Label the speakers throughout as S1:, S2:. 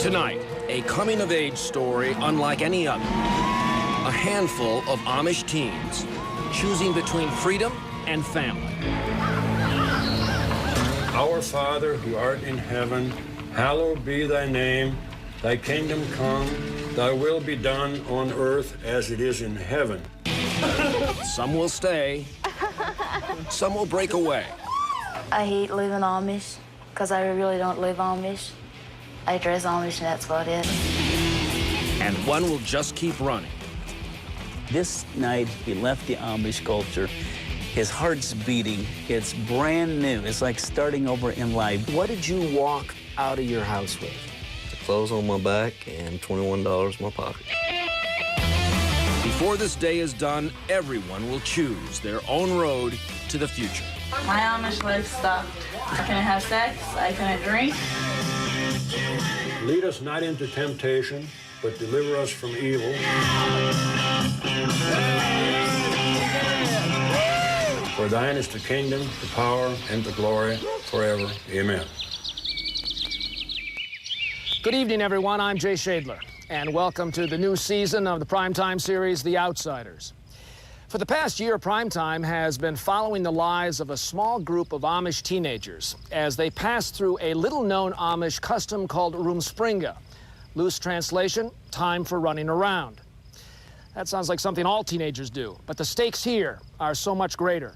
S1: Tonight, a coming-of-age story unlike any other. A handful of Amish teens choosing between freedom and family.
S2: Our Father, who art in heaven, hallowed be thy name. Thy kingdom come, thy will be done on earth as it is in heaven.
S1: Some will stay, some will break away.
S3: I hate living Amish because I really don't live Amish. I dress Amish and that's about it.
S1: And one will just keep running.
S4: This night, he left the Amish culture. His heart's beating. It's brand new. It's like starting over in life.
S5: What did you walk out of your house with?
S6: The clothes on my back and $21 in my pocket.
S1: Before this day is done, everyone will choose their own road to the future.
S7: My Amish life stopped. I couldn't have sex, I couldn't drink.
S2: Lead us not into temptation, but deliver us from evil. For thine is the kingdom, the power, and the glory forever. Amen.
S5: Good evening, everyone. I'm Jay Shadler, and welcome to the new season of the primetime series, The Outsiders. For the past year, Primetime has been following the lives of a small group of Amish teenagers as they pass through a little-known Amish custom called Rumspringa. Loose translation, time for running around. That sounds like something all teenagers do, but the stakes here are so much greater.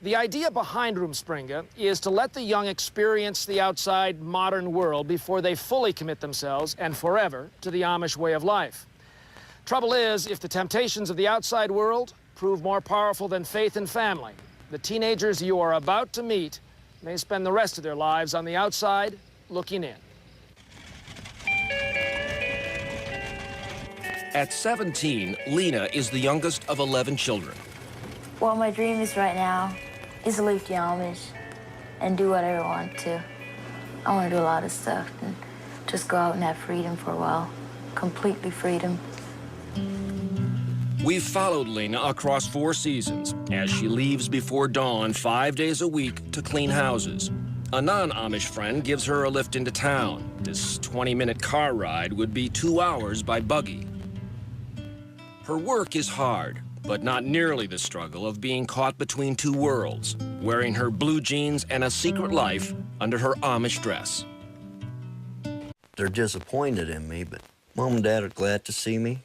S5: The idea behind Rumspringa is to let the young experience the outside modern world before they fully commit themselves and forever to the Amish way of life. Trouble is, if the temptations of the outside world prove more powerful than faith and family, the teenagers you are about to meet may spend the rest of their lives on the outside looking in.
S1: At 17, Lena is the youngest of 11 children.
S3: What my dream is right now is to leave the Amish and do whatever I want to. I want to do a lot of stuff and just go out and have freedom for a while. Completely freedom.
S1: We've followed Lena across 4 seasons as she leaves before dawn 5 days a week to clean houses. A non-Amish friend gives her a lift into town. This 20-minute car ride would be 2 hours by buggy. Her work is hard, but not nearly the struggle of being caught between 2 worlds, wearing her blue jeans and a secret life under her Amish dress.
S6: They're disappointed in me, but Mom and Dad are glad to see me.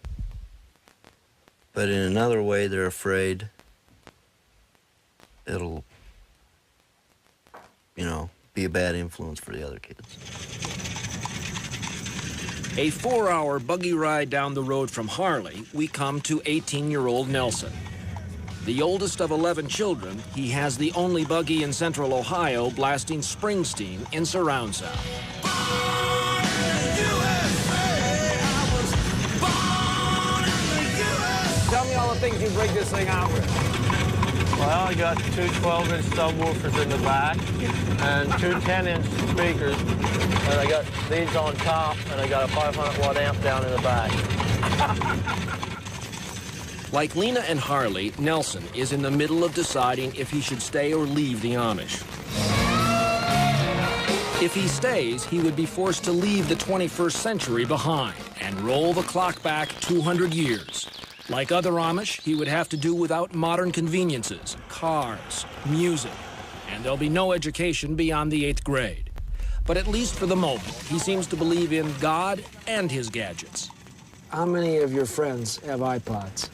S6: But in another way, they're afraid it'll, be a bad influence for the other kids.
S1: A 4-hour buggy ride down the road from Harley, we come to 18-year-old Nelson. The oldest of 11 children, he has the only buggy in central Ohio blasting Springsteen in surround sound.
S5: Tell me all the things you bring this thing out with.
S8: Well, I got 2 12-inch subwoofers in the back and 2 10-inch speakers. And I got these on top, and I got a 500-watt amp down in the back.
S1: Like Lena and Harley, Nelson is in the middle of deciding if he should stay or leave the Amish. If he stays, he would be forced to leave the 21st century behind and roll the clock back 200 years. Like other Amish, he would have to do without modern conveniences, cars, music, and there'll be no education beyond the 8th grade. But at least for the moment, he seems to believe in God and his gadgets.
S5: How many of your friends have iPods?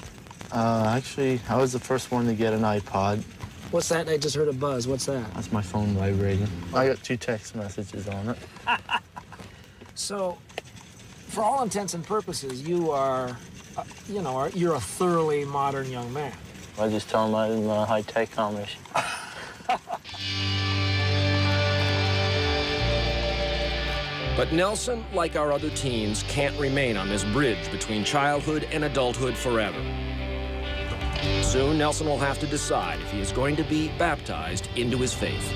S8: Actually, I was the first one to get an iPod.
S5: What's that? I just heard a buzz. What's that?
S8: That's my phone vibrating. I got 2 text messages on it.
S5: So, for all intents and purposes, you are, you're a thoroughly modern young man.
S8: I just tell them I'm a high-tech Amish.
S1: But Nelson, like our other teens, can't remain on this bridge between childhood and adulthood forever. Soon, Nelson will have to decide if he is going to be baptized into his faith.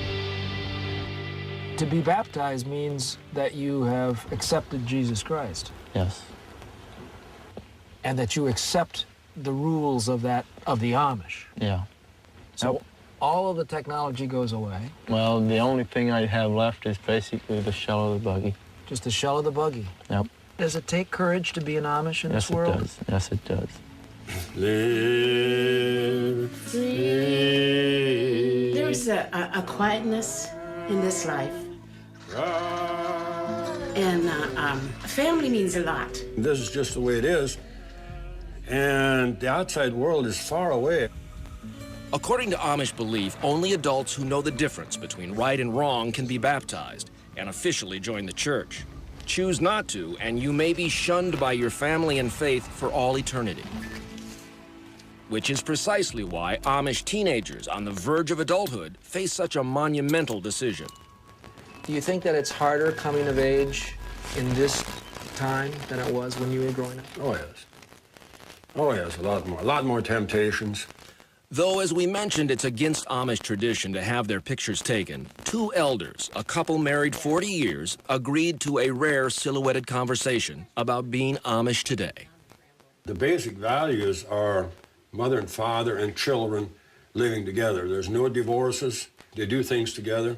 S5: To be baptized means that you have accepted Jesus Christ.
S8: Yes.
S5: And that you accept the rules of the Amish.
S8: Yeah.
S5: So all of the technology goes away.
S8: Well, the only thing I have left is basically the shell of the buggy.
S5: Just the shell of the buggy.
S8: Yep.
S5: Does it take courage to be an Amish in this world?
S8: Yes, it does.
S2: Live free.
S9: There's a quietness in this life. And family means a lot.
S2: This is just the way it is. And the outside world is far away.
S1: According to Amish belief, only adults who know the difference between right and wrong can be baptized and officially join the church. Choose not to, and you may be shunned by your family and faith for all eternity. Which is precisely why Amish teenagers on the verge of adulthood face such a monumental decision.
S5: Do you think that it's harder coming of age in this time than it was when you were growing up?
S2: Oh, yes. Oh, yes, a lot more temptations.
S1: Though, as we mentioned, it's against Amish tradition to have their pictures taken, two elders, a couple married 40 years, agreed to a rare silhouetted conversation about being Amish today.
S2: The basic values are mother and father and children living together. There's no divorces. They do things together.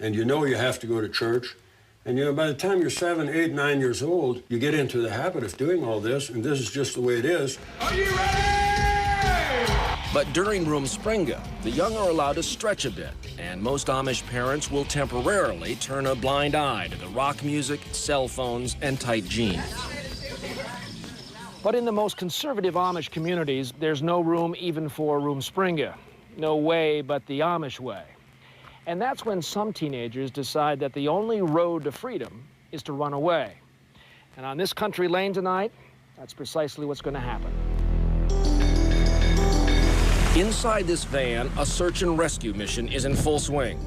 S2: And you know you have to go to church. And you know, by the time you're 7, 8, 9 years old, you get into the habit of doing all this, and this is just the way it is.
S10: Are you ready?
S1: But during Rumspringa, the young are allowed to stretch a bit, and most Amish parents will temporarily turn a blind eye to the rock music, cell phones, and tight jeans.
S5: But in the most conservative Amish communities, there's no room even for Rumspringa. No way but the Amish way. And that's when some teenagers decide that the only road to freedom is to run away. And on this country lane tonight, that's precisely what's going to happen.
S1: Inside this van, a search and rescue mission is in full swing.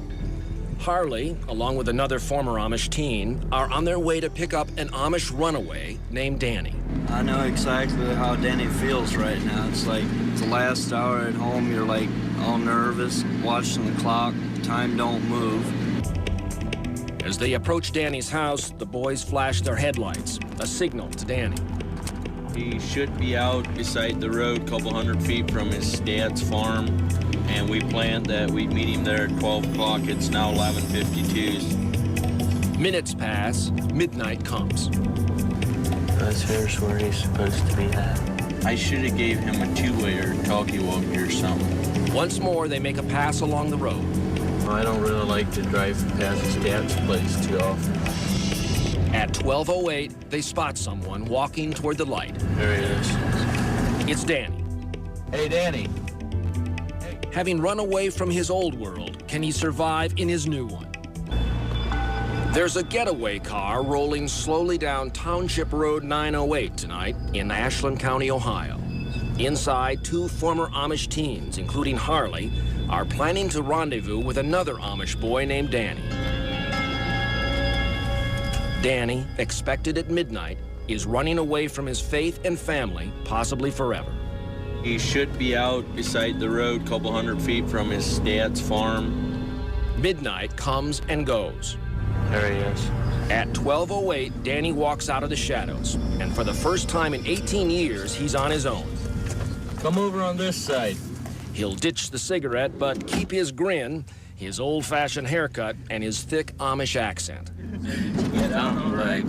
S1: Harley, along with another former Amish teen, are on their way to pick up an Amish runaway named Danny.
S6: I know exactly how Danny feels right now. It's like the last hour at home, you're like all nervous, watching the clock, time don't move.
S1: As they approach Danny's house, the boys flash their headlights, a signal to Danny.
S11: He should be out beside the road a couple hundred feet from his dad's farm, and we planned that we'd meet him there at 12 o'clock. It's now 11:52.
S1: Minutes pass, midnight comes.
S4: Here's where he's supposed to be at.
S11: I should have gave him a two-way or talkie-walkie or something.
S1: Once more, they make a pass along the road.
S11: I don't really like to drive past his dad's place too often.
S1: At 12:08, they spot someone walking toward the light.
S11: There he is.
S1: It's Danny.
S11: Hey, Danny.
S1: Having run away from his old world, can he survive in his new one? There's a getaway car rolling slowly down Township Road 908 tonight in Ashland County, Ohio. Inside, two former Amish teens, including Harley, are planning to rendezvous with another Amish boy named Danny. Danny, expected at midnight, is running away from his faith and family, possibly forever.
S11: He should be out beside the road a couple hundred feet from his dad's farm.
S1: Midnight comes and goes.
S11: There he is.
S1: At 12:08, Danny walks out of the shadows, and for the first time in 18 years, he's on his own.
S11: Come over on this side.
S1: He'll ditch the cigarette, but keep his grin, his old-fashioned haircut, and his thick Amish accent.
S12: I'm like,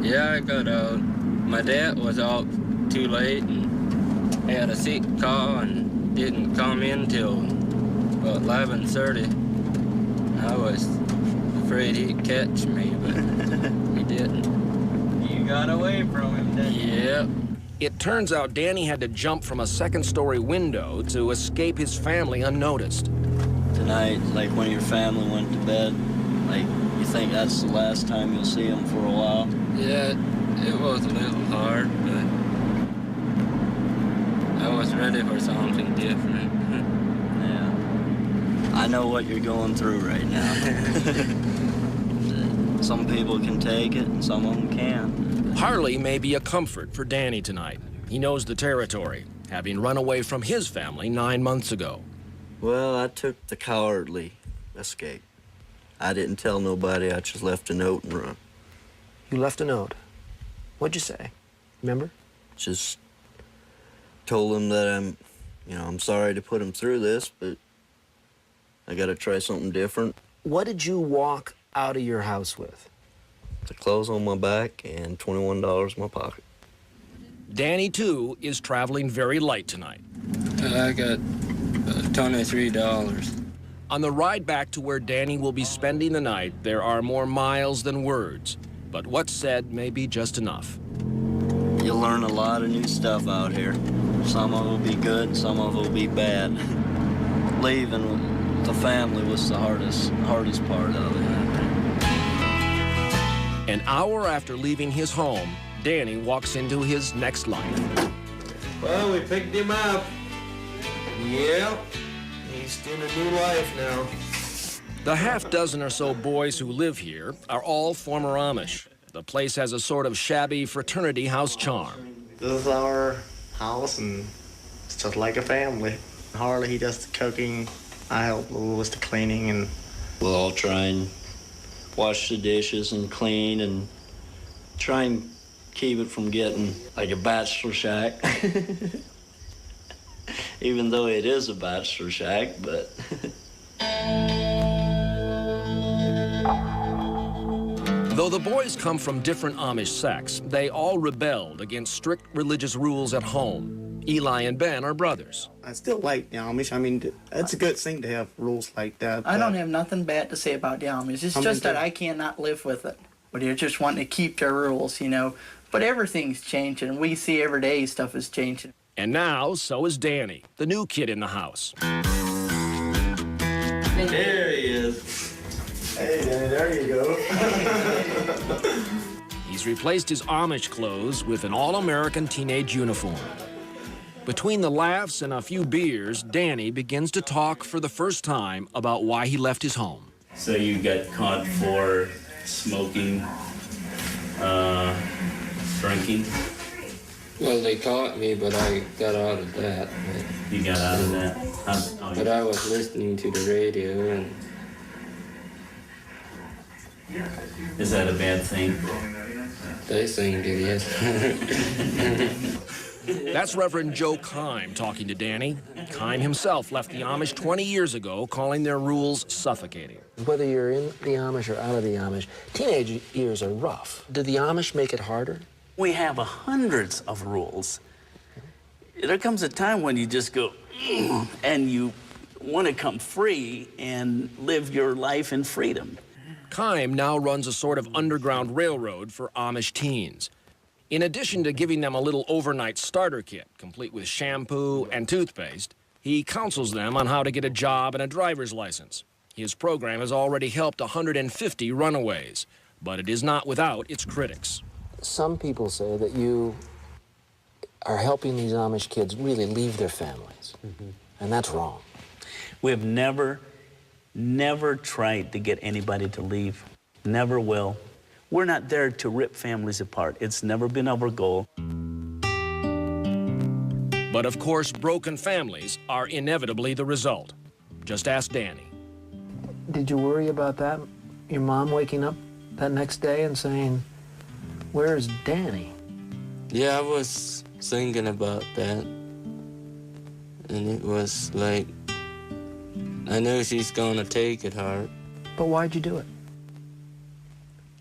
S12: yeah, I got out. My dad was out too late and had a sick call and didn't come in till about 11:30. I was afraid he'd catch me, but he didn't.
S11: You got away from him, didn't you?
S12: Yep.
S1: It turns out Danny had to jump from a second-story window to escape his family unnoticed.
S6: Tonight, like when your family went to bed, like you think that's the last time you'll see them for a while?
S12: Yeah, it was a little hard, but I was ready for something different.
S6: Yeah. I know what you're going through right now. Some people can take it, and some of them can't.
S1: Harley may be a comfort for Danny tonight. He knows the territory, having run away from his family 9 months ago.
S6: Well, I took the cowardly escape. I didn't tell nobody. I just left a note and run.
S5: You left a note. What'd you say? Remember?
S6: Just told him that I'm sorry to put him through this, but I gotta try something different.
S5: What did you walk out of your house with?
S6: the clothes on my back and $21 in my pocket.
S1: Danny, too, is traveling very light tonight.
S12: I got $23.
S1: On the ride back to where Danny will be spending the night, there are more miles than words. But what's said may be just enough.
S4: You'll learn a lot of new stuff out here. Some of it will be good, some of it will be bad. Leaving the family was the hardest part of it.
S1: An hour after leaving his home, Danny walks into his next life.
S11: Well, we picked him up. Yep. He's in a new life now.
S1: The half-dozen or so boys who live here are all former Amish. The place has a sort of shabby fraternity house charm.
S10: This is our house, and it's just like a family. Harley, he does the cooking. I help Lou with the cleaning, and
S4: We'll all try and wash the dishes and clean and try and keep it from getting like a bachelor shack. Even though it is a bachelor shack, but...
S1: Though the boys come from different Amish sects, they all rebelled against strict religious rules at home. Eli and Ben are brothers.
S10: I still like the Amish. I mean, it's a good thing to have rules like that.
S13: I don't have nothing bad to say about the Amish. It's just that I cannot live with it. But they're just wanting to keep their rules, you know. But everything's changing. We see every day stuff is changing.
S1: And now, so is Danny, the new kid in the house.
S4: There he is.
S10: Hey, Danny, there you go.
S1: He's replaced his Amish clothes with an all-American teenage uniform. Between the laughs and a few beers, Danny begins to talk for the first time about why he left his home.
S4: So you got caught for smoking, drinking?
S12: Well, they caught me, but I got out of that.
S4: You got out of that?
S12: But I was listening to the radio, and
S4: Is that a bad thing?
S12: they singed it, yes.
S1: That's Reverend Joe Kime talking to Danny. Kime himself left the Amish 20 years ago, calling their rules suffocating.
S5: Whether you're in the Amish or out of the Amish, teenage years are rough. Did the Amish make it harder?
S4: We have hundreds of rules. There comes a time when you just go, and you want to come free and live your life in freedom.
S1: Kime now runs a sort of underground railroad for Amish teens. In addition to giving them a little overnight starter kit, complete with shampoo and toothpaste, he counsels them on how to get a job and a driver's license. His program has already helped 150 runaways, but it is not without its critics.
S5: Some people say that you are helping these Amish kids really leave their families, and that's wrong.
S4: We have never tried to get anybody to leave. Never will. We're not there to rip families apart. It's never been our goal.
S1: But of course, broken families are inevitably the result. Just ask Danny.
S5: Did you worry about that? Your mom waking up that next day and saying, "Where's Danny?"
S12: Yeah, I was thinking about that. And it was like, I know she's gonna take it hard.
S5: But why'd you do it?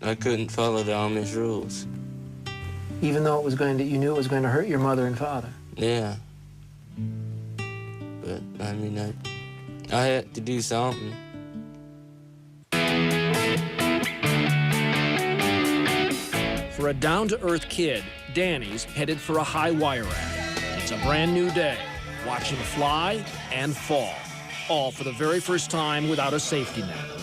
S12: I couldn't follow the Amish rules.
S5: Even though you knew it was going to hurt your mother and father.
S12: Yeah. But, I mean, I had to do something.
S1: For a down-to-earth kid, Danny's headed for a high wire act. It's a brand new day. Watch him fly and fall, all for the very first time without a safety net.